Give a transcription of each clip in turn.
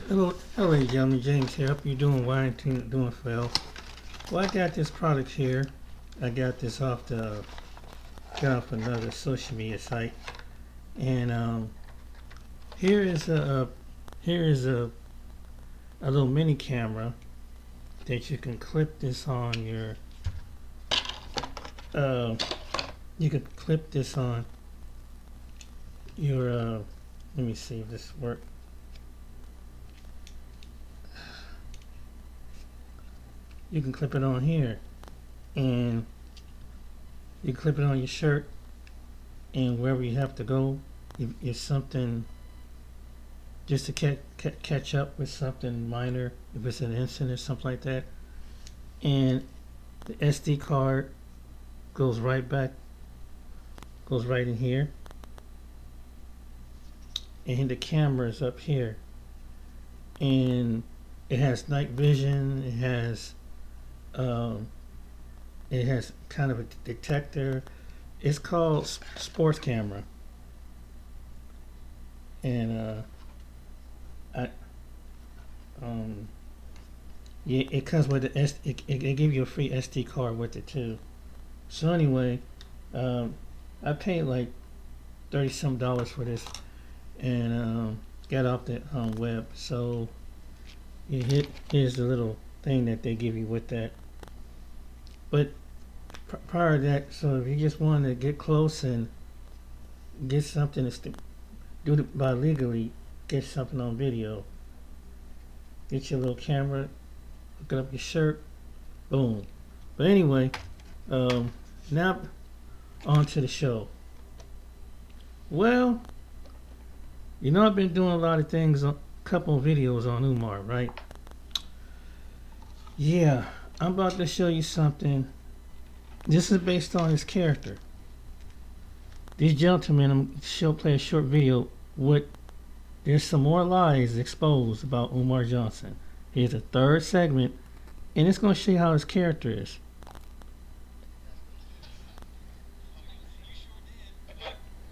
Hello, ladies and gentlemen. James here. Hope you're doing well, doing well. Well, I got this product here. I got this got off another social media site, and here is here is a little mini camera that you can clip this on your. Uh, you can clip this on your. Let me see if this works. You can clip it on here, and you clip it on your shirt, and wherever you have to go, if something, just to catch up with something minor, if it's an incident or something like that, and the SD card goes right back, goes right in here, and the camera is up here, and it has night vision. Um, it has kind of a detector. It's called sports camera, and I yeah, it comes with the it give you a free SD card with it too. So anyway, I paid like $30 for this, and got off the web. So here's the little thing that they give you with that. But prior to that, so if you just want to get close and get something to do it by legally, get something on video, get your little camera, hook it up your shirt, boom. But anyway, now on to the show. Well, I've been doing a lot of things, a couple of videos on Umar, right? Yeah, I'm about to show you something. This is based on his character. These gentlemen, play a short video with, there's some more lies exposed about Umar Johnson. Here's a third segment, and it's going to show you how his character is.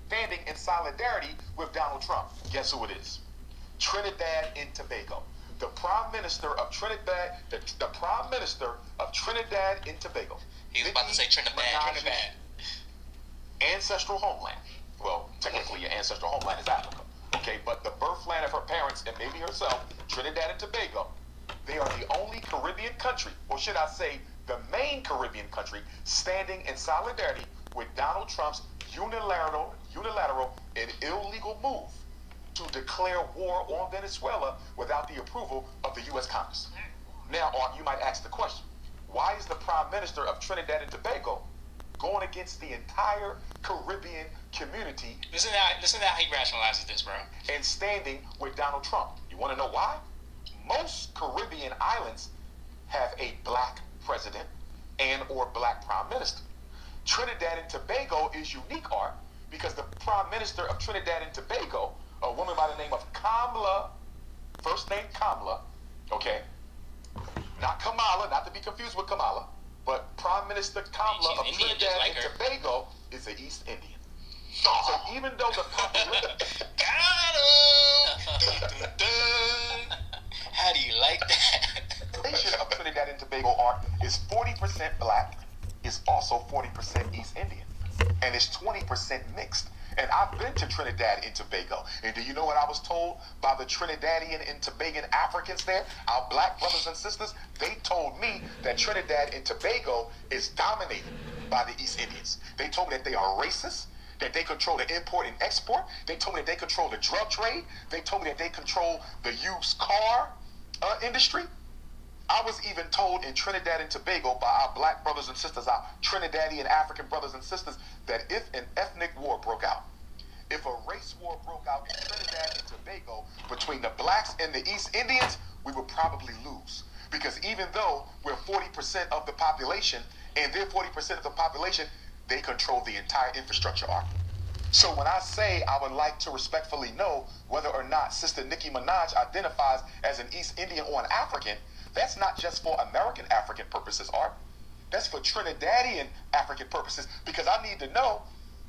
Standing in solidarity with Donald Trump. Guess who it is? Trinidad and Tobago. The Prime Minister of Trinidad, the Prime Minister of Trinidad and Tobago. He was about to say Trinidad. Ancestral homeland. Well, technically your ancestral homeland is Africa. Okay, but the birthland of her parents and maybe herself, Trinidad and Tobago, they are the only Caribbean country, or should I say the main Caribbean country, standing in solidarity with Donald Trump's unilateral and illegal move to declare war on Venezuela without the approval of the U.S. Congress. Now, you might ask the question, why is the Prime Minister of Trinidad and Tobago going against the entire Caribbean community? Listen to how he rationalizes this, bro. And standing with Donald Trump. You want to know why? Most Caribbean islands have a black president and or black prime minister. Trinidad and Tobago is unique, Art, because the Prime Minister of Trinidad and Tobago, a woman by the name of Kamala, first name Kamala, okay? Not Kamala, not to be confused with Kamala, but Prime Minister Kamala of Trinidad and Tobago is an East Indian. So even though the population... How do you like that? The population of Trinidad and Tobago is 40% black, is also 40% East Indian, and it's 20% mixed. And I've been to Trinidad and Tobago. And do you know what I was told by the Trinidadian and Tobagan Africans there? Our black brothers and sisters, they told me that Trinidad and Tobago is dominated by the East Indians. They told me that they are racist, that they control the import and export. They told me that they control the drug trade. They told me that they control the used car industry. I was even told in Trinidad and Tobago by our black brothers and sisters, our Trinidadian African brothers and sisters, that if an ethnic war broke out, if a race war broke out in Trinidad and Tobago between the blacks and the East Indians, we would probably lose. Because even though we're 40% of the population, and they're 40% of the population, they control the entire infrastructure arc. So when I say I would like to respectfully know whether or not Sister Nicki Minaj identifies as an East Indian or an African, that's not just for American African purposes, Art. That's for Trinidadian African purposes, because I need to know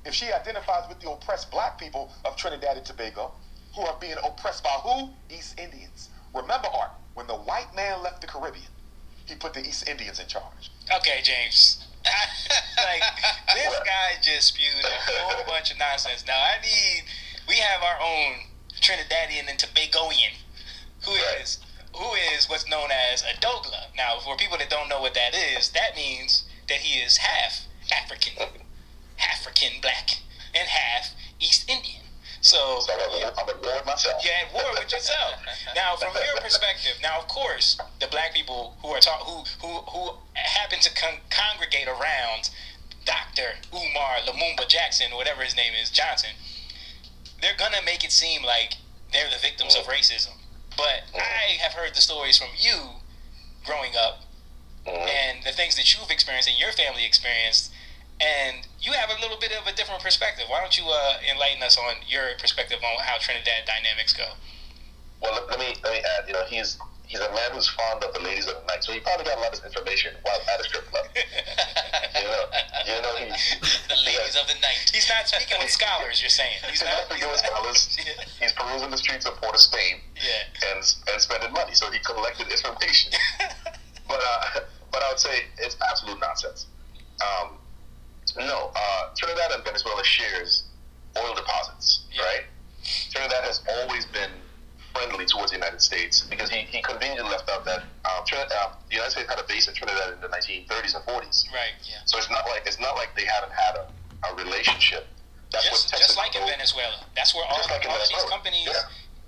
if she identifies with the oppressed black people of Trinidad and Tobago, who are being oppressed by who? East Indians. Remember, Art, when the white man left the Caribbean, he put the East Indians in charge. Okay, James. Like, this guy just spewed a whole bunch of nonsense. Now, we have our own Trinidadian and Tobagoan, who is what's known as a Dogla. Now, for people that don't know what that is, that means that he is half African black, and half East Indian. So I'm at war with myself. you're at war with yourself. Now, from your perspective, now of course, the black people who are who happen to congregate around Dr. Umar Lumumba Jackson, whatever his name is, Johnson, they're gonna make it seem like they're the victims of racism. But I have heard the stories from you growing up and the things that you've experienced and your family experienced, and you have a little bit of a different perspective. Why don't you enlighten us on your perspective on how Trinidad dynamics go? Well, let me add. He's a man who's fond of the ladies of the night, so he probably got a lot of information while at a strip club. The ladies of the night. He's not speaking with scholars. You're saying he's not speaking with scholars. He's perusing the streets of Port of Spain. And spending money, so he collected information. But I would say it's absolute nonsense. Trinidad and Venezuela shares oil deposits, right? Trinidad has always been friendly towards the United States because he conveniently left out that the United States had a base in Trinidad in the 1930s and 40s. Right. Yeah. So it's not like they haven't had a relationship. Just like in Venezuela. That's where all of these companies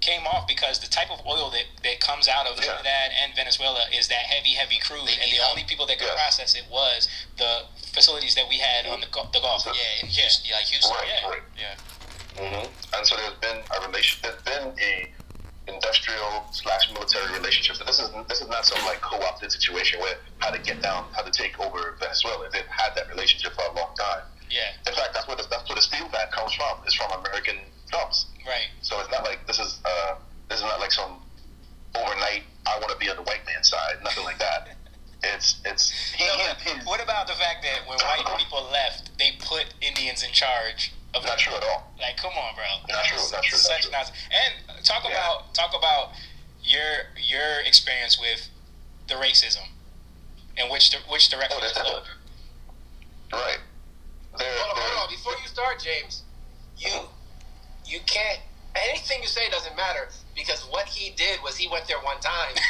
came off, because the type of oil that comes out of Trinidad and Venezuela is that heavy crude, and the only people that could process it was the facilities that we had on the Gulf. So, in Houston. Right. And so there's been a industrial/military relationship. So this is not some like co-opted situation where how to take over Venezuela. They've had that relationship for a long time. Yeah. In fact, that's where the steel plant comes from. It's from American jobs. Right. So it's not like this is not like some overnight I want to be on the white man's side. Nothing like that. What about the fact that when white people left, they put Indians in charge of Not true at all. Like, come on, bro. Not true. Such nonsense. And talk about your experience with the racism and which direction it flowed. Right. Hold on. Before you start, James, you can't. Anything you say doesn't matter, because what he did was he went there one time. The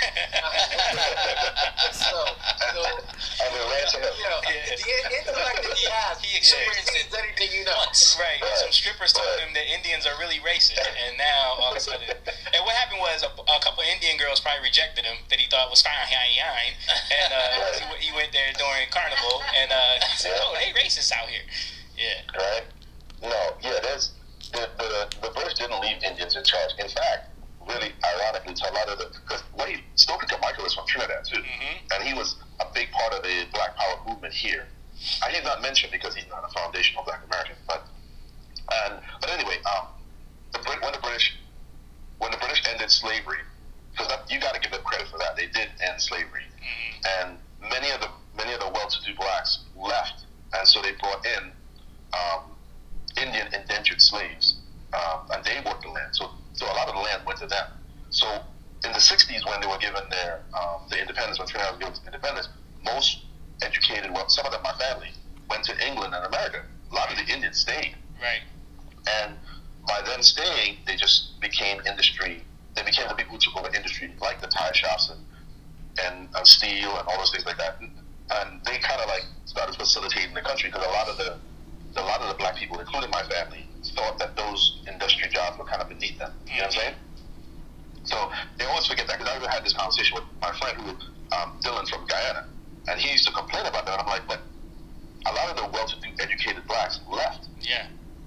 intellect that he has, he experienced it anything you know. Once. Right. Some strippers told him that Indians are really racist, and now all of a sudden. And what happened was a couple of Indian girls probably rejected him that he thought was fine, and he went there during Carnival, and he said, "Oh, they racist out here." Yeah. Right. No. Yeah. The British didn't leave Indians in charge. In fact, really ironically, to a lot of because Stokely Carmichael is from Trinidad too, and he was a big part of the Black Power movement here. I did not mention because he's not a foundational Black American, but anyway, when the British ended slavery, because you got to give them credit for that, they did end slavery, and many of the well-to-do blacks left, and so they brought in Indian indentured slaves, and they worked the land. So a lot of the land went to them. So in the 60s, when they were given their the independence, when Trinidad was given independence, most educated, some of them, my family, went to England and America. A lot of the Indians stayed. Right. And by them staying, they just became industry. They became the people who took over industry, like the tire shops and steel and all those things like that. And they kind of like started facilitating the country, because a lot of the black people, including my family, thought that those industry jobs were kind of beneath them. You know what I'm saying? So they always forget that, because I even had this conversation with my friend Dylan from Guyana, and he used to complain about that. And I'm like, but a lot of the well-to-do educated blacks left. Yeah.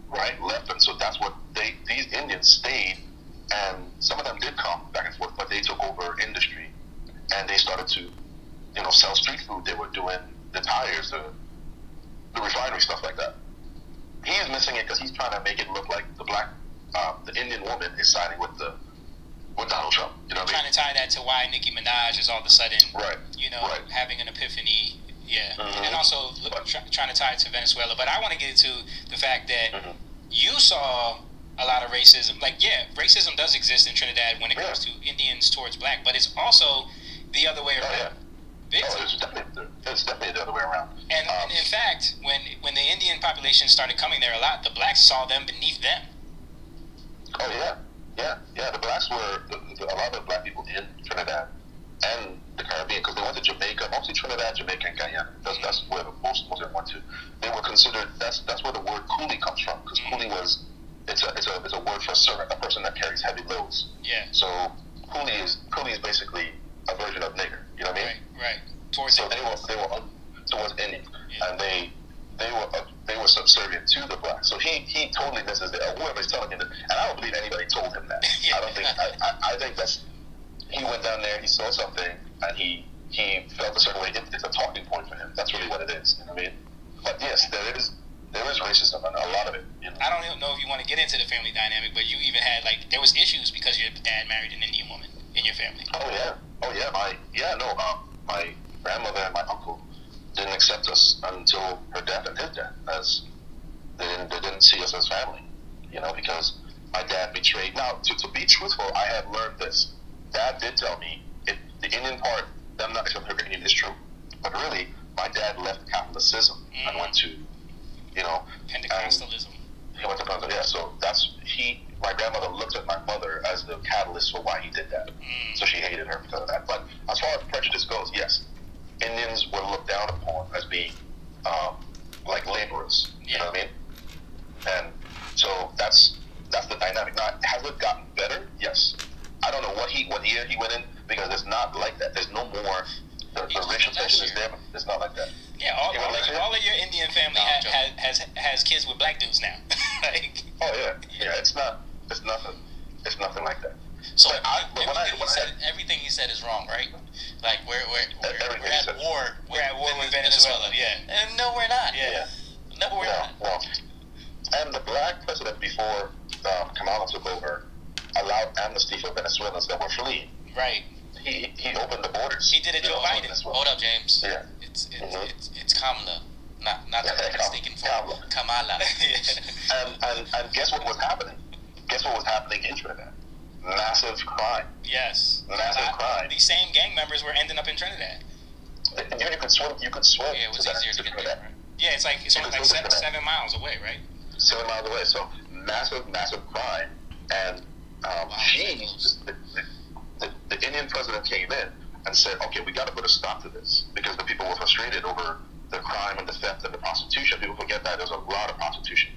Right? Left, and so that's what these Indians stayed, and some of them did come back and forth, but they took over industry, and they started to, sell street food. They were doing the tires, the refinery, stuff like that. He's missing it because he's trying to make it look like the Indian woman is siding with Donald Trump. You know what I mean? Trying to tie that to why Nicki Minaj is all of a sudden, having an epiphany. Yeah, and also trying to tie it to Venezuela. But I want to get into the fact that you saw a lot of racism. Like, yeah, racism does exist in Trinidad when it comes to Indians towards black, but it's also the other way around. It's definitely the other way around. And in fact, when the Indian population started coming there a lot, the blacks saw them beneath them. Oh yeah. The blacks were a lot of the black people in Trinidad and the Caribbean, because they went to Jamaica, mostly Trinidad, Jamaica, and Guyana. That's where the most of them went to. They were considered. That's where the word coolie comes from, because coolie was it's a word for a servant, a person that carries heavy loads. Yeah. So coolie is basically a version of nigger. You know what I mean? Right. So they were towards Indians, and they were subservient to the blacks. So he totally misses it. Whoever's telling him that, and I don't believe anybody told him that. I don't think. I think that's. He went down there, he saw something, and he felt a certain way. It's a talking point for him. That's really what it is. You know what I mean? But yes, there is racism, and a lot of it. You know? I don't even know if you want to get into the family dynamic, but you even had there was issues because your dad married an Indian woman in your family. Oh yeah. My grandmother and my uncle didn't accept us until her death and his death, as they didn't see us as family. You know, because my dad betrayed. Now, to be truthful, I have learned this. Dad did tell me the Indian part. I'm not sure if Indian is true, but really, my dad left Catholicism and went to, Pentecostalism. He went to Pentecostalism. Yeah, so my grandmother looked at my mother as the catalyst for why he did that. So she hated her because of that. But as far as prejudice goes, yes, Indians were looked down upon as being like laborers. You know what I mean? And so that's the dynamic. Now, has it gotten better? Yes. I don't know what year he went in, because it's not like that. There's no more. The racial tension is there, but it's not like that. Yeah, all of your Indian family has kids with black dudes now. It's nothing like that. So everything he said is wrong, right? Like we're at war. We're at war with Venezuela. Yeah. And no, we're not. Yeah. No, we're not. Well, and the black president before Kamala took over allowed amnesty for Venezuelans that were fleeing. Right. He opened the borders. He did it, Joe Biden. Hold up, James. Yeah. It's Kamala, not mistaken for Kamala. And guess what was happening? Guess what was happening in Trinidad? Massive crime. Yes. Massive crime. These same gang members were ending up in Trinidad. You could swim. Yeah, it was easier to get there. Right? Yeah, it's only like 7 miles away, right? 7 miles away. So massive crime, and the Indian president came in and said, okay, we got to put a stop to this, because the people were frustrated over the crime and the theft and the prostitution. People forget that there's a lot of prostitution,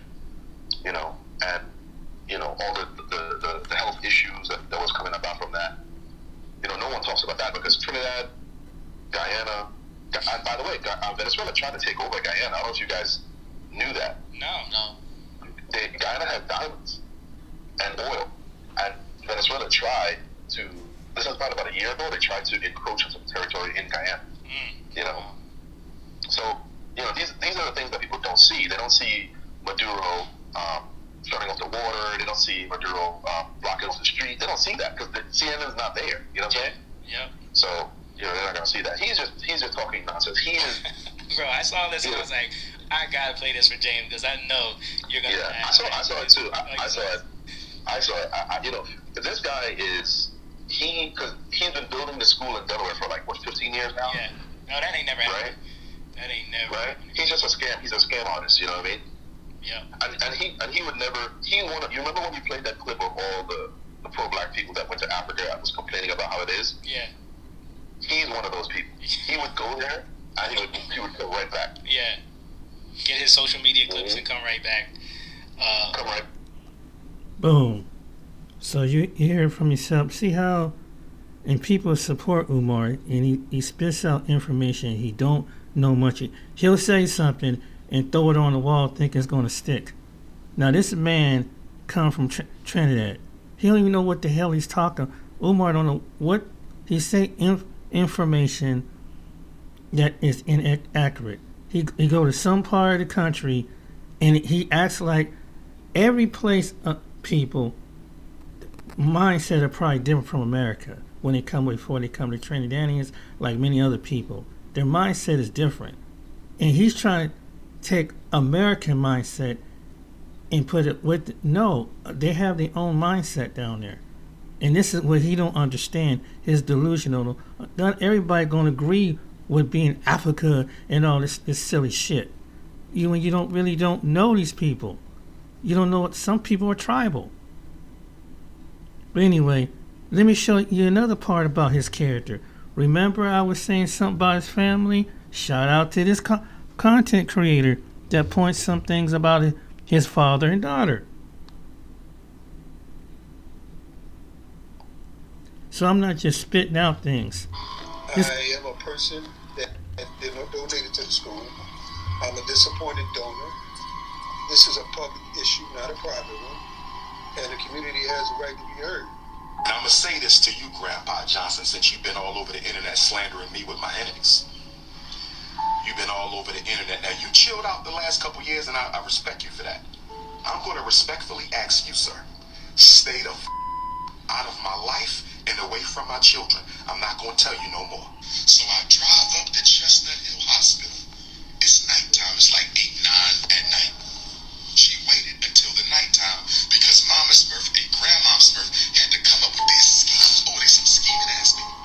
and all the health issues that was coming about from that. No one talks about that, because Trinidad, Guyana, and by the way, Venezuela tried to take over Guyana. I don't know if you guys knew that. No. Guyana had diamonds and oil, and Venezuela tried to. This was probably about a year ago. They tried to encroach on some territory in Guyana. So these are the things that people don't see. They don't see Maduro shutting off the water. They don't see Maduro blocking off the street. They don't see that because the CNN's not there. You know what I'm saying? Yeah. So they're not gonna see that. He's just talking nonsense. He is. Bro, I saw this and I was like, I gotta play this for James because I know you're gonna. Yeah, I saw it too. I saw it. This guy is. Because he's been building the school in Delaware for 15 years now. Yeah. No, that ain't never happened. Right? That ain't never right? happened. He's just a scam. He's a scam artist. You know what I mean? Yeah. And he would never. You remember when you played that clip of all the pro-black people that went to Africa and was complaining about how it is? Yeah. He's one of those people. He would go there and he would go right back. Yeah. Get his social media clips and come right back. Come right. Boom. So you hear it from yourself. See how, and people support Umar, and he spits out information he don't know much. He'll say something and throw it on the wall, think it's going to stick. Now this man come from Trinidad. He don't even know what the hell he's talking. Umar don't know what he say. Information that is inaccurate. He go to some part of the country, and he acts like every place people. Mindset are probably different from America when they come before they come to Trinidadians, like many other people. Their mindset is different. And he's trying to take American mindset and put it with no, they have their own mindset down there, and this is what he don't understand. His delusional. Not everybody gonna agree with being Africa and all this silly shit. When you don't know these people, you don't know what some people are tribal. But anyway, let me show you another part about his character. Remember I was saying something about his family? Shout out to this content creator that points some things about his father and daughter. So I'm not just spitting out things. I am a person that donated to the school. I'm a disappointed donor. This is a public issue, not a private one. And the community has a right to be heard. And I'm going to say this to you, Grandpa Johnson, since you've been all over the internet slandering me with my enemies. You've been all over the internet. Now, you chilled out the last couple years, and I respect you for that. I'm going to respectfully ask you, sir, stay the out of my life and away from my children. I'm not going to tell you no more. So I drive up to Chestnut Hill Hospital. It's nighttime. It's like 8, 9 at night. She waited until the nighttime because Mama Smurf and Grandma Smurf had to come up with their schemes. Oh, they some scheming ass people.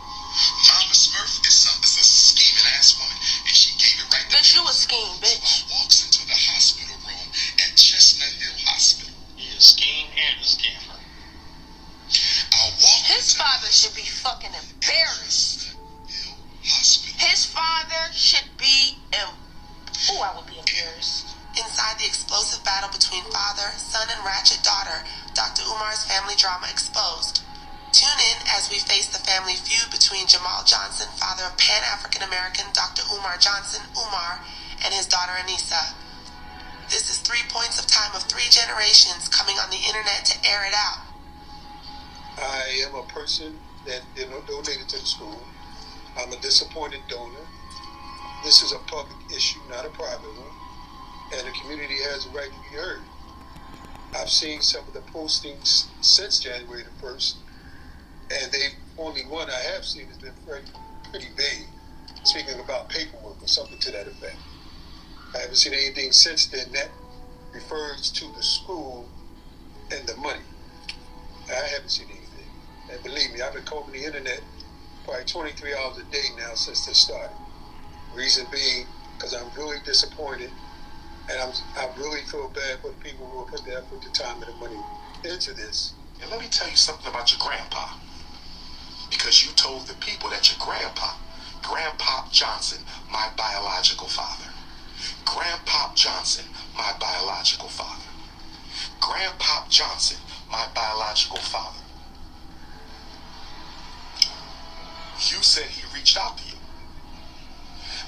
Mama Smurf is a scheming ass woman, and she gave it right to me. Bitch, you a scheme, bitch. So I walks into the hospital room at Chestnut Hill Hospital. He is scheme and a scammer. His father should be fucking embarrassed. His father should be I would be embarrassed. Inside the explosive battle between father, son, and ratchet daughter, Dr. Umar's family drama exposed. Tune in as we face the family feud between Jamal Johnson, father of Pan-African-American Dr. Umar Johnson, Umar, and his daughter Anissa. This is 3 points of time of 3 generations coming on the internet to air it out. I am a person that donated to the school. I'm a disappointed donor. This is a public issue, not a private one. And the community has a right to be heard. I've seen some of the postings since January the 1st, and only one I have seen has been pretty vague, speaking about paperwork or something to that effect. I haven't seen anything since then that refers to the school and the money. I haven't seen anything. And believe me, I've been combing the internet probably 23 hours a day now since this started. Reason being, because I'm really disappointed, and I really feel bad for the people who will put the effort, the time, and the money into this. And let me tell you something about your grandpa. Because you told the people that your Grandpa Johnson, my biological father. Grandpa Johnson, my biological father. Grandpa Johnson, my biological father. You said he reached out to you.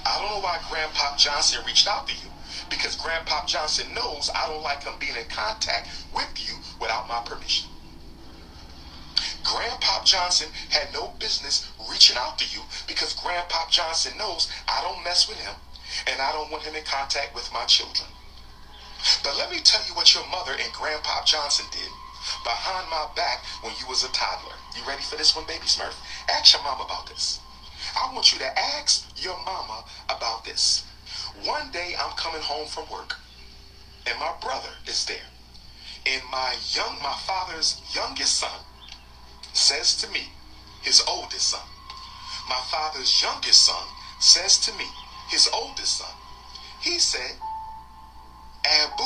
I don't know why Grandpa Johnson reached out to you, because Grandpa Johnson knows I don't like him being in contact with you without my permission. Grandpa Johnson had no business reaching out to you because Grandpa Johnson knows I don't mess with him and I don't want him in contact with my children. But let me tell you what your mother and Grandpa Johnson did behind my back when you was a toddler. You ready for this one, baby Smurf? Ask your mama about this. I want you to ask your mama about this. One day I'm coming home from work and my brother is there. And my father's youngest son says to me, his oldest son. My father's youngest son says to me, his oldest son. He said, Abu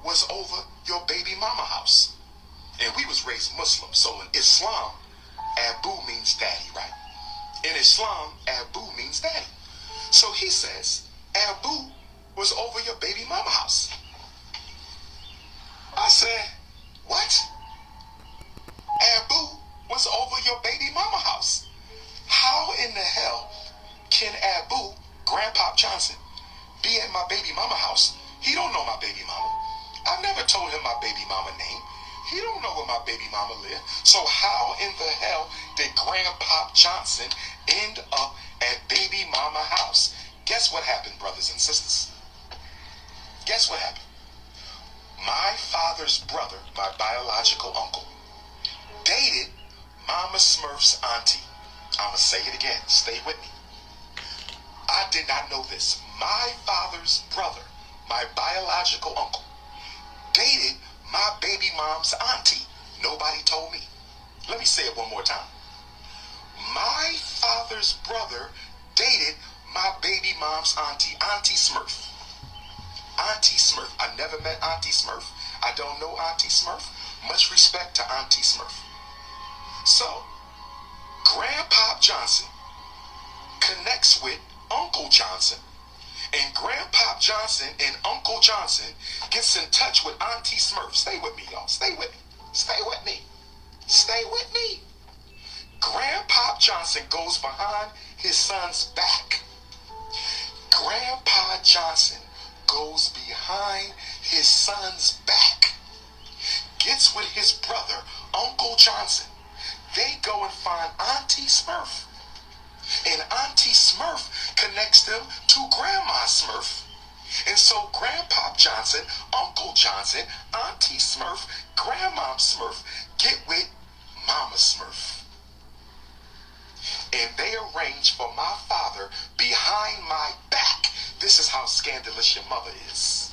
was over your baby mama house. And we was raised Muslim, so in Islam, Abu means daddy, right? In Islam, Abu means daddy. So he says, Abu was over your baby mama house. I said, what? Abu was over your baby mama house. How in the hell can Abu, Grandpa Johnson, be at my baby mama house? He don't know my baby mama. I never told him my baby mama name. He don't know where my baby mama live. So how in the hell did Grandpa Johnson end up at baby mama house? Guess what happened, brothers and sisters? Guess what happened? My father's brother, my biological uncle, dated Mama Smurf's auntie. I'ma say it again. Stay with me. I did not know this. My father's brother, my biological uncle, dated my baby mom's auntie. Nobody told me. Let me say it one more time. My father's brother dated my baby mom's auntie, Auntie Smurf. Auntie Smurf. I never met Auntie Smurf. I don't know Auntie Smurf. Much respect to Auntie Smurf. So, Grandpa Johnson connects with Uncle Johnson, and Grandpa Johnson and Uncle Johnson gets in touch with Auntie Smurf. Stay with me, y'all. Stay with me. Stay with me. Stay with me. Grandpa Johnson goes behind his son's back. Grandpa Johnson goes behind his son's back, gets with his brother, Uncle Johnson. They go and find Auntie Smurf. And Auntie Smurf connects them to Grandma Smurf. And so Grandpa Johnson, Uncle Johnson, Auntie Smurf, Grandma Smurf get with Mama Smurf. And they arrange for my father behind my back. This is how scandalous your mother is.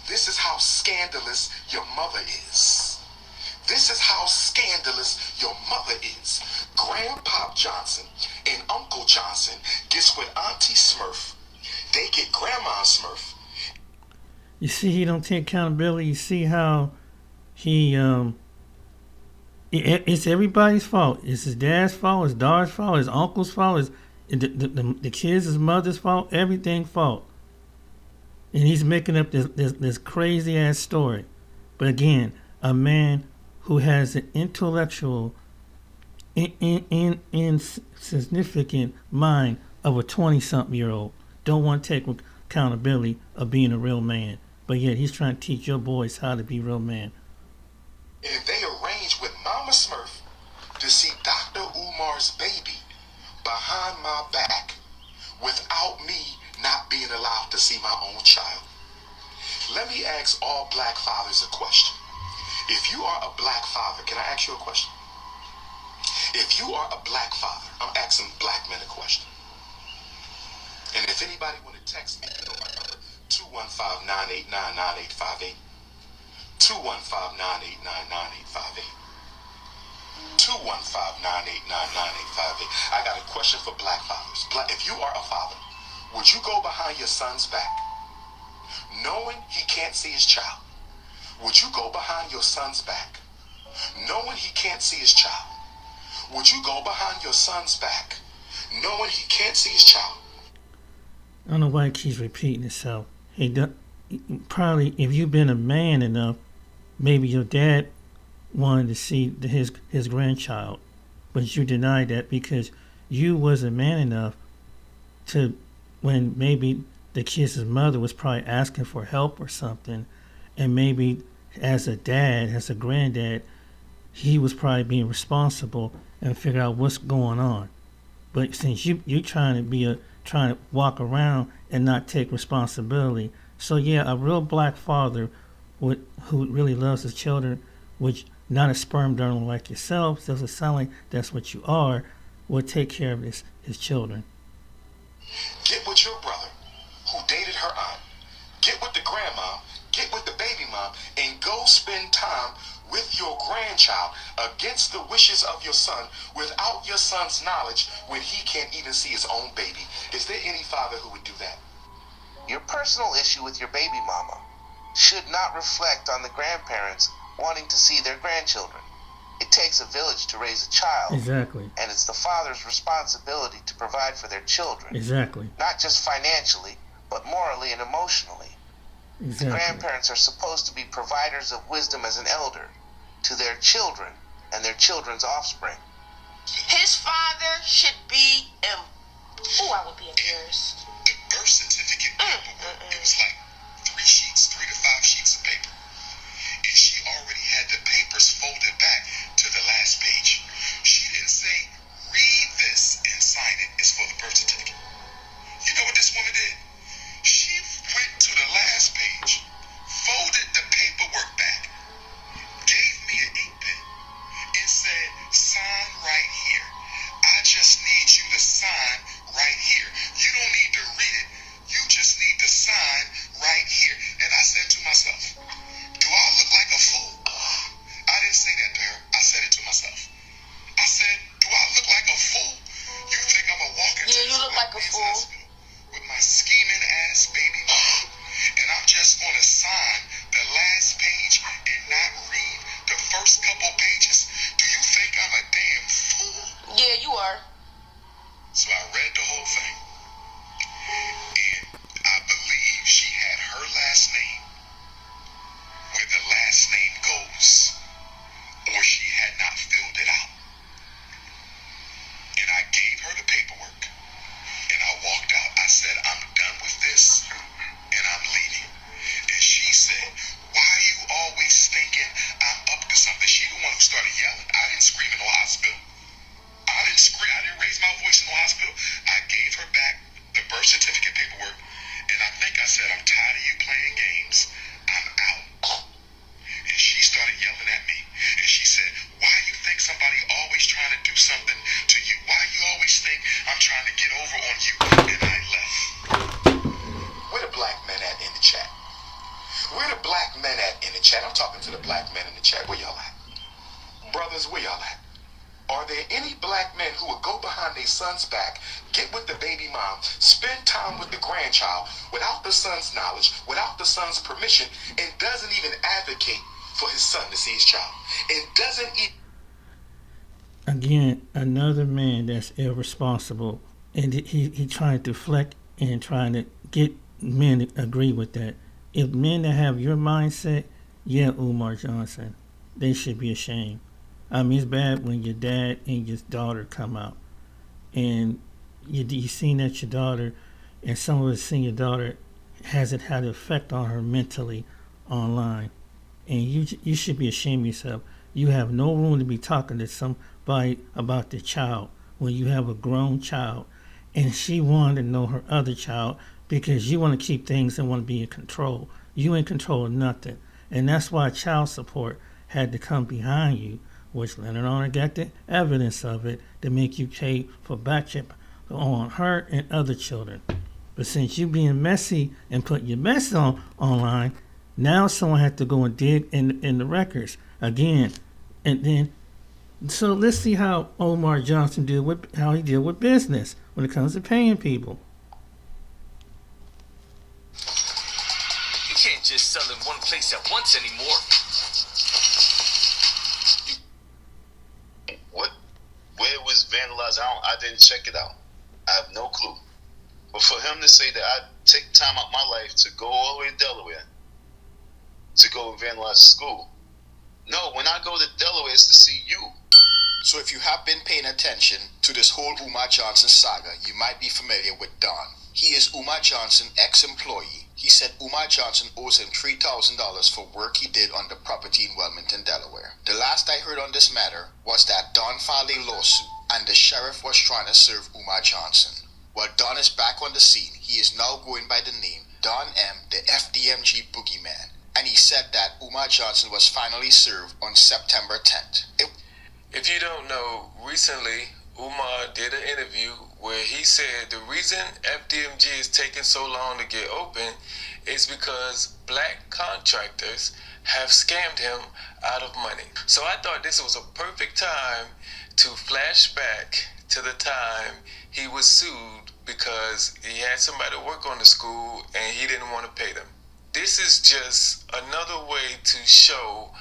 This is how scandalous your mother is. This is how scandalous your mother is. Grandpa Johnson and Uncle Johnson gets with Auntie Smurf. They get Grandma Smurf. You see, he don't take accountability. You see how he it's everybody's fault. It's his dad's fault, his daughter's fault, his uncle's fault, the kids' his mother's fault, everything's fault. And he's making up this crazy ass story. But again, a man who has an intellectual, insignificant mind of a 20-something-year-old don't want to take accountability of being a real man. But yet he's trying to teach your boys how to be real men. And they arranged with Mama Smurf to see Dr. Umar's baby behind my back without me not being allowed to see my own child. Let me ask all black fathers a question. If you are a black father, can I ask you a question? If you are a black father, I'm asking black men a question. And if anybody want to text me, you know my number, 215-989-9858. 215-989-9858. 215-989-9858. I got a question for black fathers. If you are a father, would you go behind your son's back, knowing he can't see his child? Would you go behind your son's back, knowing he can't see his child? Would you go behind your son's back, knowing he can't see his child? I don't know why he keeps repeating itself. Probably, if you've been a man enough, maybe your dad wanted to see his grandchild, but you denied that because you wasn't man enough to, when maybe the kid's mother was probably asking for help or something, and maybe as a dad, as a granddad, he was probably being responsible and figure out what's going on. But since you trying to walk around and not take responsibility, so yeah, a real black father who really loves his children, which not a sperm donor like yourself, doesn't sound like that's what you are, will take care of his children. Get with your brother who dated her aunt. Get with the grandma. Get with the baby mom and go spend time with your grandchild against the wishes of your son without your son's knowledge when he can't even see his own baby. Is there any father who would do that? Your personal issue with your baby mama should not reflect on the grandparents wanting to see their grandchildren. It takes a village to raise a child. Exactly. And it's the father's responsibility to provide for their children. Exactly. Not just financially, but morally and emotionally. Exactly. The grandparents are supposed to be providers of wisdom as an elder to their children and their children's offspring. His father should be I would be embarrassed. The birth certificate paperwork, it was like 3 to 5 sheets of paper. And she already had the papers folded back to the last page. She didn't say, read this and sign it. It's for the birth certificate. You know what this woman did? She went to the last page, folded the paperwork back, gave me an ink pen, and said, sign right here. I just need you to sign right here. You don't need to read it. You just need to sign right here. And I said to myself, do do I look like a fool? I didn't say that to her. I said it to myself. I said, do I look like a fool? You think I'm going to walk into Yeah, you look like a fool. with my scheming ass baby mama, and I'm just going to sign the last page and not read the first couple pages? Do you think I'm a damn fool? Yeah, you are. So I read the whole thing, and I believe she had her last name where the last name goes, or she had not filled it out. And I gave her the paperwork, and I walked out. I said, I'm done with this, and I'm leaving. And she said, why are you always thinking I'm up to something? She the one who started yelling. I didn't scream in no hospital. I didn't scream. I didn't raise my voice in the hospital. I gave her back the birth certificate paperwork, and I think I said, I'm tired of you playing games. I'm out. And she started yelling at me, and she said, why you think somebody always trying to do something to you? Why you always think I'm trying to get over on you? And I left. Where the black men at in the chat? Where the black men at in the chat? I'm talking to the black men in the chat. Where y'all at? Brothers, where y'all at? Are there any black men who would go behind their son's back, get with the baby mom, spend time with the grandchild without the son's knowledge, without the son's permission, and doesn't even advocate for his son to see his child, and doesn't even... Again, another man that's irresponsible, and he trying to deflect and trying to get men to agree with that. If men that have your mindset, yeah, Umar Johnson, they should be ashamed. I mean, it's bad when your dad and your daughter come out, and you seen that your daughter, and some of us seen your daughter hasn't had an effect on her mentally online, and you should be ashamed of yourself. You have no room to be talking to somebody about the child when you have a grown child, and she wanted to know her other child because you want to keep things and want to be in control. You in control of nothing, and that's why child support had to come behind you, which Leonard Honor got the evidence of it to make you pay for back check on her and other children. But since you being messy and putting your mess on online, now someone had to go and dig in the records again, and then so let's see how Umar Johnson deal with business when it comes to paying people. You can't just sell in one place at once anymore. Where it was vandalized, I didn't check it out. I have no clue. But for him to say that I take time out my life to go all the way to Delaware to go and vandalize the school. No, when I go to Delaware, it's to see you. So if you have been paying attention to this whole Umar Johnson saga, you might be familiar with Don. He is Umar Johnson, ex-employee. He said Umar Johnson owes him $3,000 for work he did on the property in Wilmington, Delaware. The last I heard on this matter was that Don filed a lawsuit and the sheriff was trying to serve Umar Johnson. While Don is back on the scene, he is now going by the name Don M, the FDMG boogeyman. And he said that Umar Johnson was finally served on September 10th. If you don't know, recently Umar did an interview where he said the reason FDMG is taking so long to get open is because black contractors have scammed him out of money. So I thought this was a perfect time to flash back to the time he was sued because he had somebody work on the school and he didn't want to pay them. This is just another way to show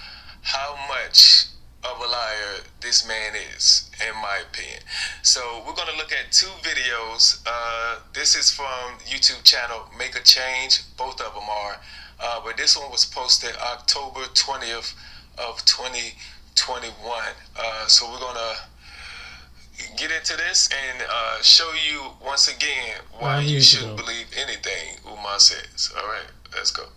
how much of a liar this man is, in my opinion. So we're going to look at two videos. This is from YouTube channel Make a Change. Both of them are. But this one was posted October 20th of 2021. So we're going to get into this and show you once again why you shouldn't believe anything Umar says. All right, let's go.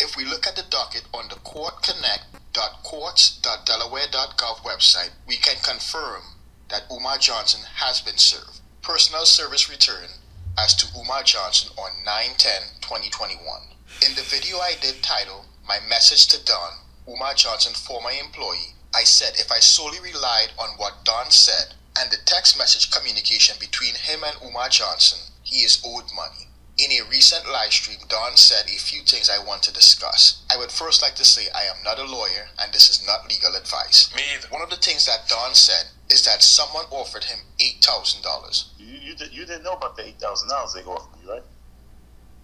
If we look at the docket on the courtconnect.courts.delaware.gov website, we can confirm that Umar Johnson has been served. Personal service return as to Umar Johnson on 9/10/2021. In the video I did titled My Message to Don, Umar Johnson, former employee, I said if I solely relied on what Don said and the text message communication between him and Umar Johnson, he is owed money. In a recent live stream, Don said a few things I want to discuss. I would first like to say I am not a lawyer and this is not legal advice. Me either. One of the things that Don said is that someone offered him $8,000. You didn't know about the $8,000 they offered you, right?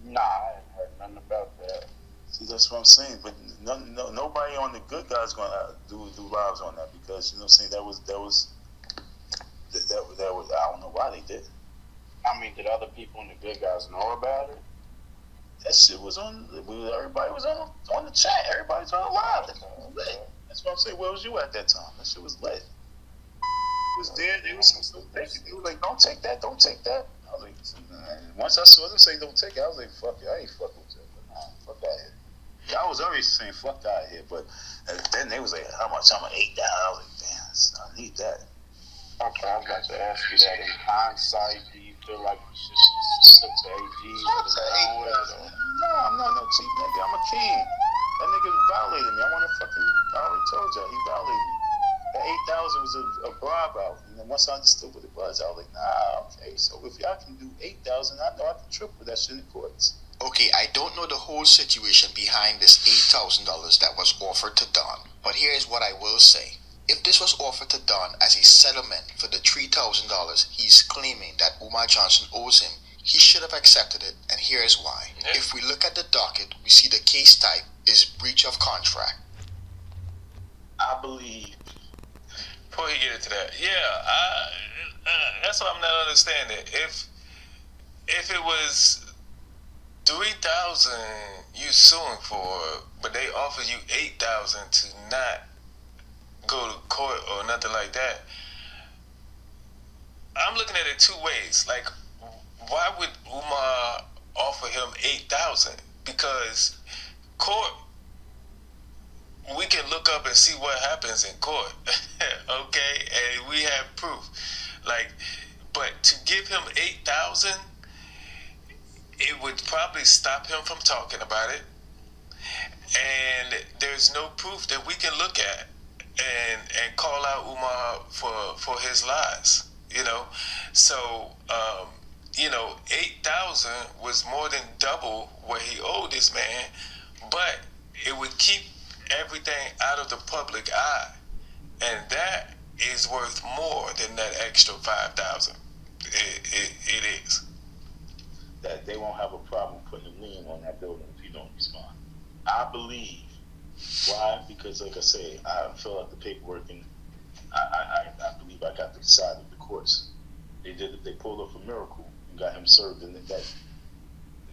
Nah, I hadn't heard nothing about that. See, that's what I'm saying. But nobody on the good guys gonna do lives on that because you know what I'm saying. That was I don't know why they did. I mean, did other people in the good guys know about it? That shit was on. Everybody was on the chat. Everybody's on the live. That's what I'm saying. Where was you at that time? That shit was lit. It was there. They was so thinking. They were like, "Don't take that. Don't take that." I was like, once I saw them say, "Don't take it," I was like, "Fuck it. I ain't fucking with that. Fuck out here." Yeah, I was already saying, "Fuck out of here," but then they was like, "How much?" I'm like, $8. I was like, "Damn, I need that." Okay, I was about to ask you that. In hindsight, do you feel like you should took the AGs? No, I'm not no cheap nigga. I'm a king. That nigga violated me. I already told y'all, he violated me. That 8,000 was a bribe out. And then once I understood what it was, I was like, nah, okay. So if y'all can do 8,000, I know I can triple that shit in the courts. Okay, I don't know the whole situation behind this $8,000 that was offered to Don, but here is what I will say. If this was offered to Don as a settlement for the $3,000 he's claiming that Umar Johnson owes him, he should have accepted it, and here is why. Yeah. If we look at the docket, we see the case type is breach of contract. I believe. Before you get into that, that's what I'm not understanding. If it was 3,000 you suing for, but they offer you 8,000 to not go to court or nothing like that, I'm looking at it two ways. Like, why would Umar offer him 8,000? Because court, we can look up and see what happens in court, okay? And we have proof. Like, but to give him 8,000, it would probably stop him from talking about it. And there's no proof that we can look at and call out Umar for his lies, you know? So, 8,000 was more than double what he owed this man, but it would keep everything out of the public eye, and that is worth more than that extra 5,000. It is. That they won't have a problem putting a lien on that building if you don't respond. I believe. Why? Because, like I say, I fill out the paperwork, and I believe I got the side of the courts. They pulled off a miracle and got him served, and that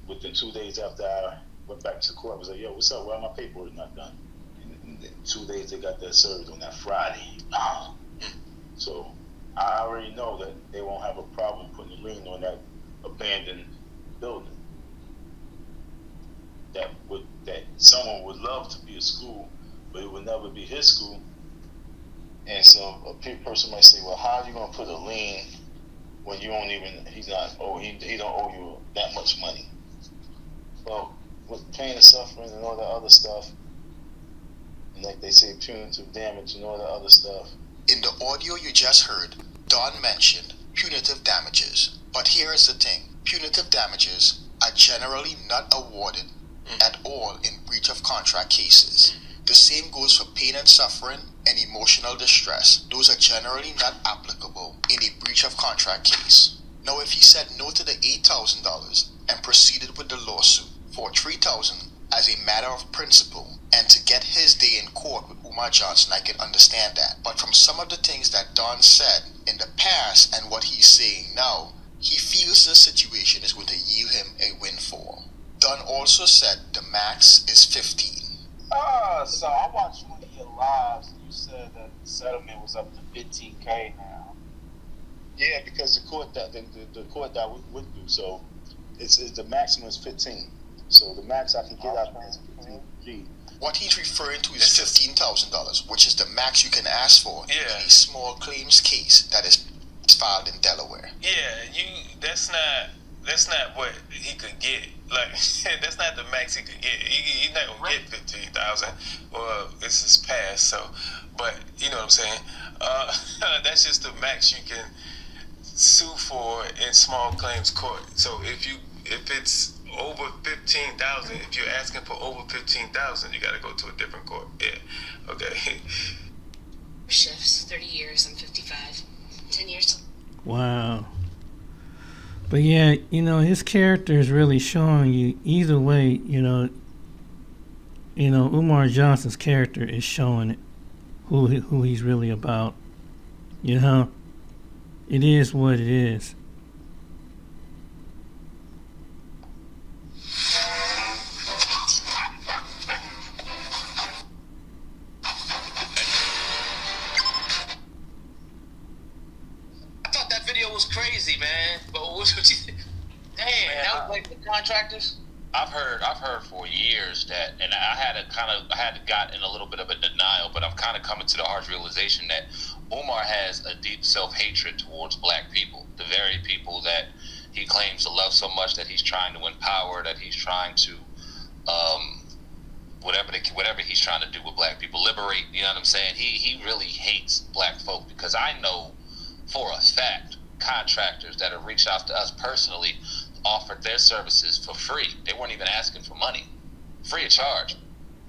within 2 days after I went back to court, I was like, "Yo, what's up? Why my paperwork not done?" And in 2 days they got that served on that Friday. So I already know that they won't have a problem putting a lien on that abandoned building. That someone would love to be a school, but it would never be his school. And so a person might say, "Well, how are you going to put a lien when you don't even? He don't owe you that much money." Well, with pain and suffering and all that other stuff, and like they say, punitive damage and all that other stuff. In the audio you just heard, Don mentioned punitive damages. But here is the thing: punitive damages are generally not awarded at all in breach of contract cases. The same goes for pain and suffering and emotional distress. Those are generally not applicable in a breach of contract case. Now, if he said no to the $8,000 and proceeded with the lawsuit for $3,000 as a matter of principle and to get his day in court with Umar Johnson, I can understand that. But from some of the things that Don said in the past and what he's saying now, he feels the situation is going to yield him a windfall. Don also said the max is 15. So I watched one of your lives and you said that the settlement was up to 15K now. Yeah, because the court that would do so. It's the maximum is 15. So the max I can get out is 15G. What he's referring to is $15,000, which is the max you can ask for in a small claims case that is filed in Delaware. Yeah, that's not what he could get. Like, that's not the max he could get. He's not gonna get 15,000, or it's his past. So, but you know what I'm saying. That's just the max you can sue for in small claims court. So if it's over 15,000. If you're asking for over 15,000, you got to go to a different court. Yeah. Okay. Shifts, 30 years. I'm 55. 10 years. Wow. But yeah, his character is really showing you either way. Umar Johnson's character is showing it, who he's really about. It is what it is. Was crazy, man. But what you think? Damn, man, that was like the contractors. I've heard for years that, and I had gotten a little bit of a denial, but I'm kind of coming to the harsh realization that Umar has a deep self-hatred towards black people, the very people that he claims to love so much, that he's trying to empower, that he's trying to, whatever he's trying to do with black people, liberate. You know what I'm saying? He really hates black folk, because I know for a fact contractors that have reached out to us personally offered their services for free. They weren't even asking for money, free of charge,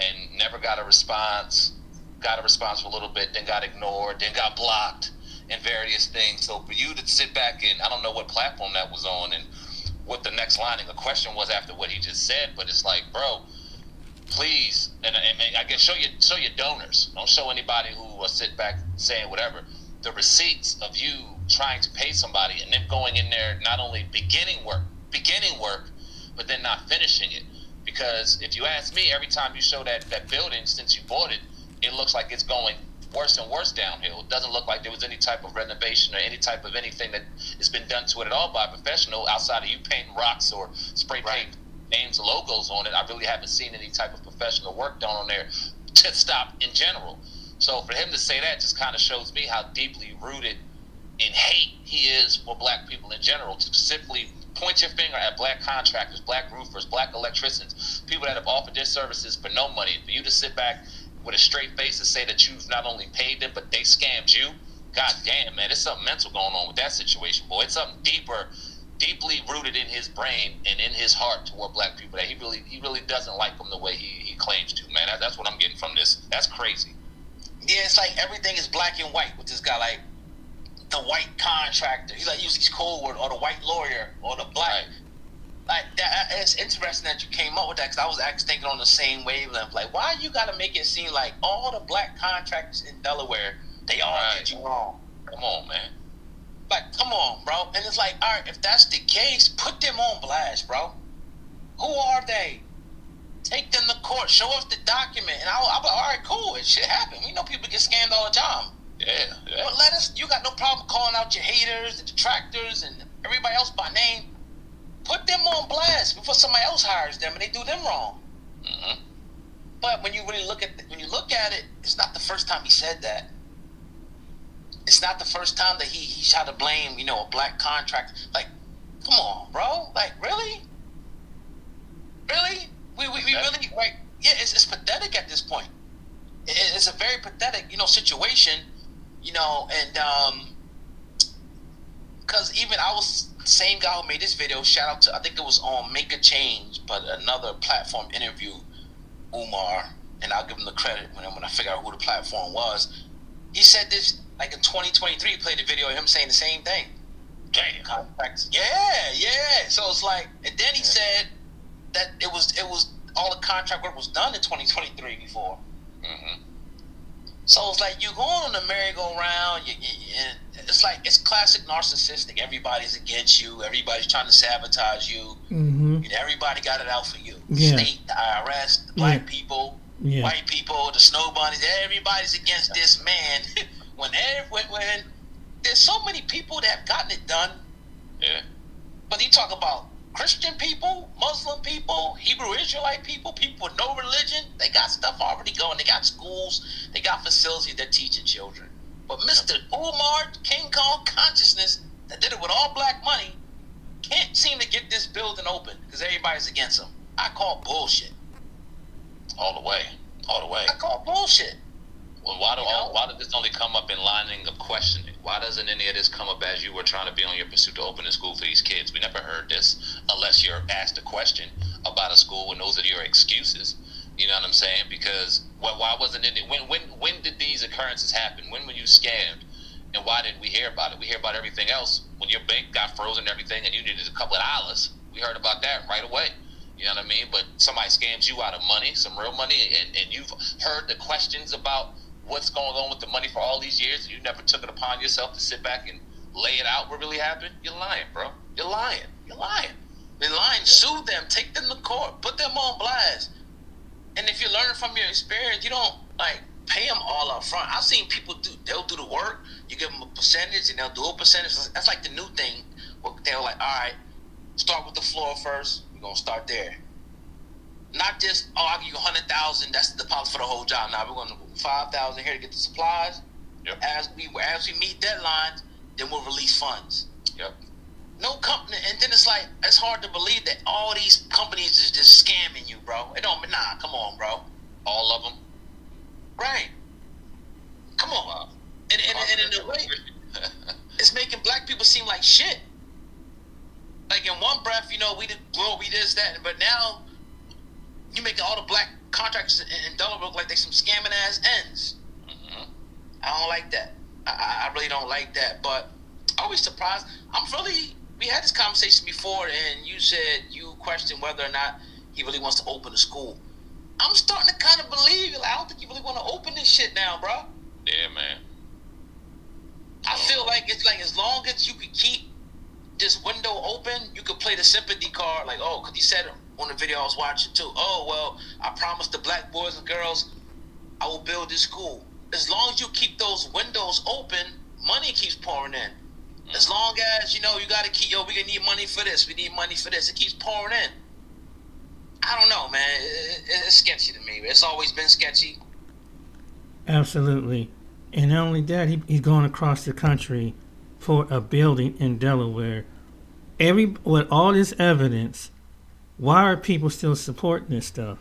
and never got a response. Got a response for a little bit, then got ignored, then got blocked, and various things. So for you to sit back and, I don't know what platform that was on and what the next line of the question was after what he just said, but it's like, bro, please, and I guess show your donors. Don't show anybody who will sit back saying whatever. The receipts of you trying to pay somebody and them going in there, not only beginning work, but then not finishing it. Because if you ask me, every time you show that building since you bought it, it looks like it's going worse and worse downhill. It doesn't look like there was any type of renovation or any type of anything that has been done to it at all by a professional outside of you painting rocks or spray paint names or logos on it. I really haven't seen any type of professional work done on there to stop in general. So for him to say that just kind of shows me how deeply rooted in hate he is for black people in general. To simply point your finger at black contractors, black roofers, black electricians, people that have offered their services for no money. For you to sit back with a straight face and say that you've not only paid them, but they scammed you. God damn, man, there's something mental going on with that situation, boy. It's something deeply rooted in his brain and in his heart toward black people that he really doesn't like them the way he claims to, man. That's what I'm getting from this. That's crazy. Yeah, it's like everything is black and white with this guy, like the white contractor. He like uses these code words, or the white lawyer, or the black. Like that. It's interesting that you came up with that, because I was actually thinking on the same wavelength. Like, why you got to make it seem like all the black contractors in Delaware, they all did you wrong? Come on, man. Like, come on, bro. And it's like, all right, if that's the case, put them on blast, bro. Who are they? Take them to court. Show us the document, and I'll be all right, cool. It shit happen. We know people get scammed all the time. Yeah. But you got no problem calling out your haters, the detractors, and everybody else by name. Put them on blast before somebody else hires them and they do them wrong. Mm-hmm. But when you really look at it, it's not the first time he said that. It's not the first time that he tried to blame, a black contractor. Like, come on, bro. Like, really? Really? We really, like, yeah, it's pathetic at this point. It's a very pathetic, situation, and because even I was the same guy who made this video. Shout out to, I think it was on Make a Change, but another platform interview Umar, and I'll give him the credit when I figure out who the platform was. He said this like in 2023. He played a video of him saying the same thing. Damn. Yeah. So it's like, and then he said that it was all the contract work was done in 2023 before. Mm-hmm. So it's like you going on the merry-go-round. It's like, it's classic narcissistic. Everybody's against you. Everybody's trying to sabotage you. Mm-hmm. Everybody got it out for you. Yeah. State, the IRS, the black people, white people, the snow bunnies. Everybody's against this man. when there's so many people that have gotten it done. Yeah. But you talk about Christian people, Muslim people, Hebrew Israelite people, people with no religion, they got stuff already going. They got schools, they got facilities, they're teaching children. But Mr. Umar King Kong Consciousness, that did it with all black money, can't seem to get this building open because everybody's against him. I call bullshit. All the way. I call bullshit. Well, why did this only come up in lining of questioning? Why Why doesn't any of this come up as you were trying to be on your pursuit to open a school for these kids? We never heard this unless you're asked a question about a school and those are your excuses. You know what I'm saying? Because why wasn't it? When did these occurrences happen? When were you scammed? And why didn't we hear about it? We hear about everything else. When your bank got frozen and everything and you needed a couple of dollars, we heard about that right away. You know what I mean? But somebody scams you out of money, some real money, and you've heard the questions about what's going on with the money for all these years, and you never took it upon yourself to sit back and lay it out what really happened. You're lying, bro. You're lying. You're lying. They're lying. Sue them. Take them to court. Put them on blast. And if you're learning from your experience, you don't like pay them all up front. I've seen people they'll do the work. You give them a percentage, and they'll do a percentage. That's like the new thing. They're like, all right, start with the floor first. We're gonna start there. Not just, I'll give you 100,000. That's the deposit for the whole job. Now we're going to 5,000 here to get the supplies. Yep. As we meet deadlines, then we'll release funds. Yep. No company, and then it's like it's hard to believe that all these companies is just scamming you, bro. It don't. Nah, come on, bro. All of them. Right. Come on. Wow. And in a way, it's making black people seem like shit. Like in one breath, we did glory, we this, that, but now you making all the black contractors in Delaware look like they some scamming ass ends. Mm-hmm. I don't like that. I really don't like that. But I was surprised. We had this conversation before, and you said you questioned whether or not he really wants to open a school. I'm starting to kind of believe it. I don't think you really want to open this shit now, bro. Yeah, man. I feel like it's like as long as you could keep this window open, you could play the sympathy card. Like, because he said on the video I was watching too. Oh, well, I promised the black boys and girls I will build this school. As long as you keep those windows open, money keeps pouring in. As long as, you got to keep, we gonna need money for this, we need money for this. It keeps pouring in. I don't know, man. It's sketchy to me. It's always been sketchy. Absolutely. And not only that, he's going across the country for a building in Delaware. With all this evidence, why are people still supporting this stuff?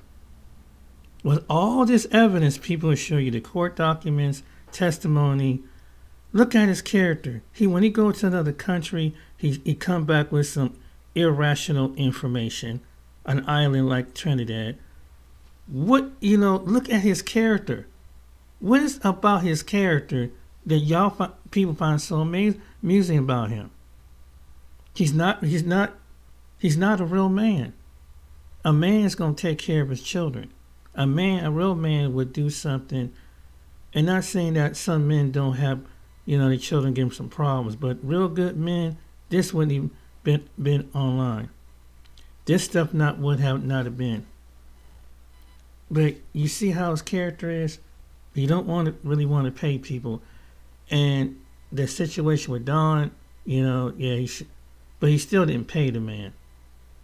With all this evidence, people will show you the court documents, testimony. Look at his character. When he goes to another country, he come back with some irrational information. An island like Trinidad. Look at his character. What is about his character that people find so amusing about him? He's not a real man. A man is going to take care of his children. A real man would do something, and not saying that some men don't have, their children give them some problems, but real good men, this wouldn't even been online. This stuff would not have been. But you see how his character is? You don't really want to pay people. And the situation with Don, but he still didn't pay the man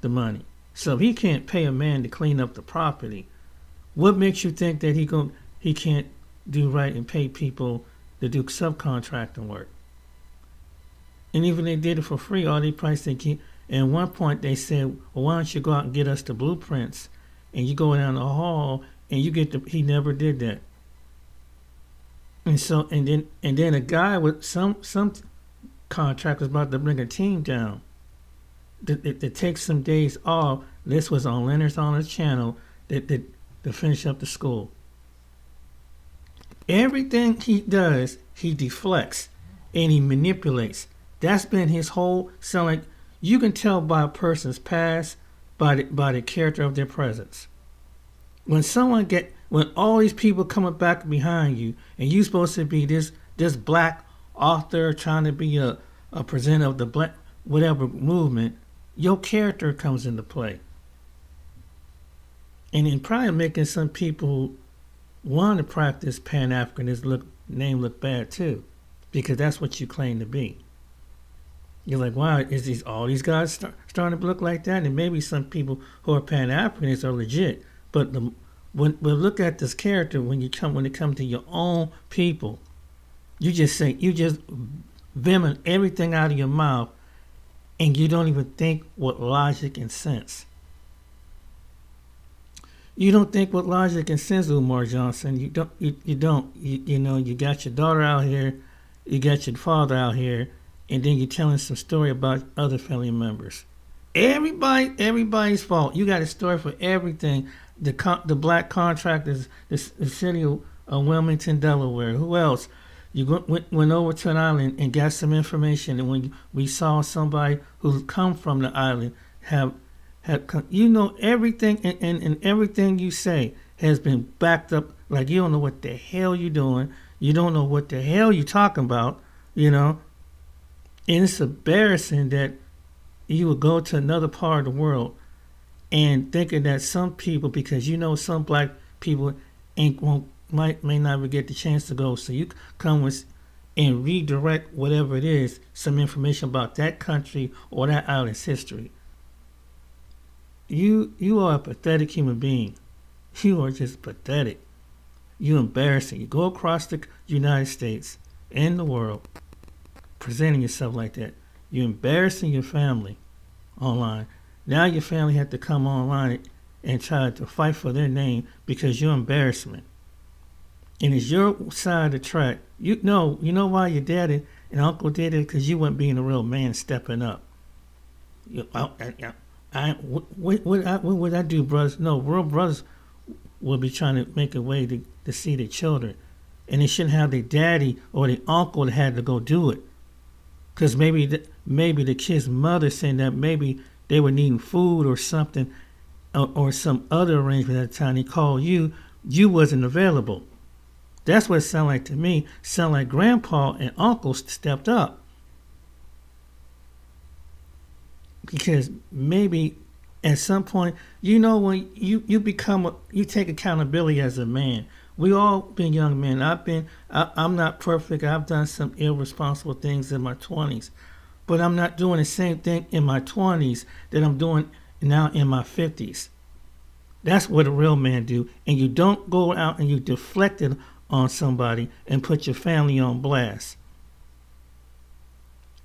the money. So if he can't pay a man to clean up the property, what makes you think that he can't do right and pay people to do subcontracting work? And even they did it for free, all they priced they keep. And at one point they said, well, why don't you go out and get us the blueprints? And you go down the hall and you get he never did that. And then a guy with some contract was about to bring a team down to take some days off. This was on Leonard's channel to finish up the school. Everything he does, he deflects and he manipulates. That's been his whole. So like you can tell by a person's past by the character of their presence. When all these people coming back behind you, and you supposed to be this black author trying to be a presenter of the black whatever movement, your character comes into play. And in probably making some people want to practice Pan-Africanism name look bad too, because that's what you claim to be. You're like, wow, is all these guys starting to look like that? And maybe some people who are Pan-Africanists are legit, but look at this character when it comes to your own people. You just vomit everything out of your mouth, and you don't even think with logic and sense. You don't think with logic and sense, Umar Johnson. You don't. You got your daughter out here, you got your father out here, and then you're telling some story about other family members. Everybody's fault. You got a story for everything. The black contractors, the city of Wilmington, Delaware. Who else? You went over to an island and got some information, and when we saw somebody who come from the island have everything, and everything you say has been backed up. Like, you don't know what the hell you're doing. You don't know what the hell you're talking about. And it's embarrassing that you would go to another part of the world and thinking that some people, because some black people may never get the chance to go, so you come with and redirect whatever it is, some information about that country or that island's history. You are a pathetic human being. You are just pathetic. You're embarrassing. You go across the United States and the world presenting yourself like that. You're embarrassing your family online. Now your family had to come online and try to fight for their name because you're embarrassment. And it's your side of the track. You know why your daddy and uncle did it? Because you weren't being a real man stepping up. What would I do, brothers? No, real brothers will be trying to make a way to see their children. And they shouldn't have their daddy or their uncle that had to go do it. Because maybe the kid's mother saying that maybe they were needing food or something, or some other arrangement at the time. He called you wasn't available. That's what it sounded like to me. Sound like grandpa and uncle stepped up. Because maybe at some point, when you take accountability as a man. We all been young men. I'm not perfect. I've done some irresponsible things in my 20s. But I'm not doing the same thing in my 20s that I'm doing now in my 50s. That's what a real man do. And you don't go out and you deflect it on somebody and put your family on blast.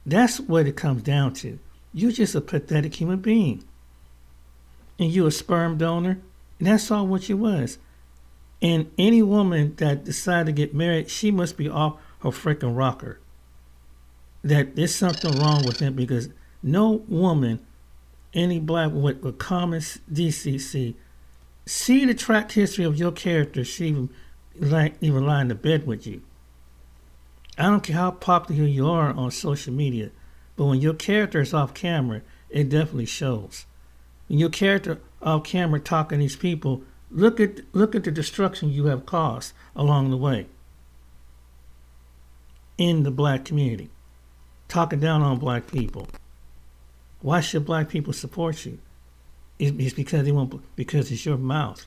That's what it comes down to. You're just a pathetic human being. And you're a sperm donor. And that's all what you was. And any woman that decided to get married, she must be off her freaking rocker. That there's something wrong with him, because no woman, any black woman with common decency, see the track history of your character, she even lie in the bed with you. I don't care how popular you are on social media, but when your character is off camera, it definitely shows. When your character off camera talking to these people, look at the destruction you have caused along the way in the black community, talking down on black people. Why should black people support you? It's because it's your mouth.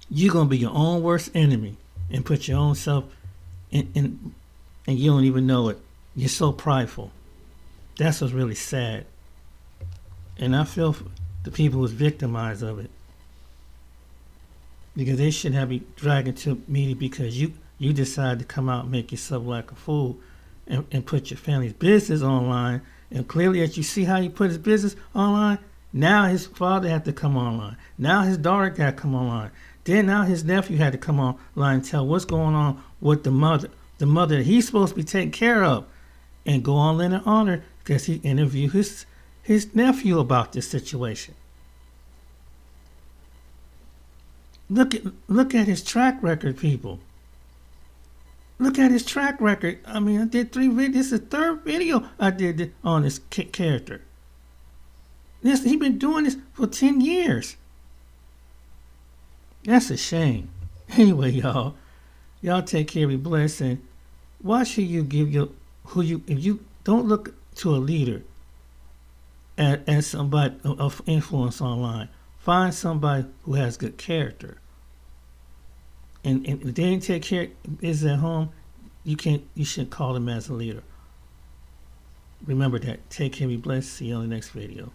You're gonna be your own worst enemy and put your own self in, and you don't even know it. You're so prideful. That's what's really sad. And I feel for the people who's victimized of it, because they shouldn't have been dragged into media because you decide to come out and make yourself like a fool and put your family's business online. And clearly, as you see how he put his business online, now his father had to come online. Now his daughter got to come online. Then now his nephew had to come online and tell what's going on with the mother that he's supposed to be taking care of, and go on in and honor because he interviewed his nephew about this situation. Look at his track record, people. Look at his track record. I mean, I did 3 videos. This is the 3rd video I did on this character. He's been doing this for 10 years. That's a shame. Anyway, y'all take care, be blessed, and why should you give if you don't look to a leader as somebody of influence online, find somebody who has good character. And if they didn't take care of business at home, you shouldn't call them as a leader. Remember that. Take care, be blessed. See you on the next video.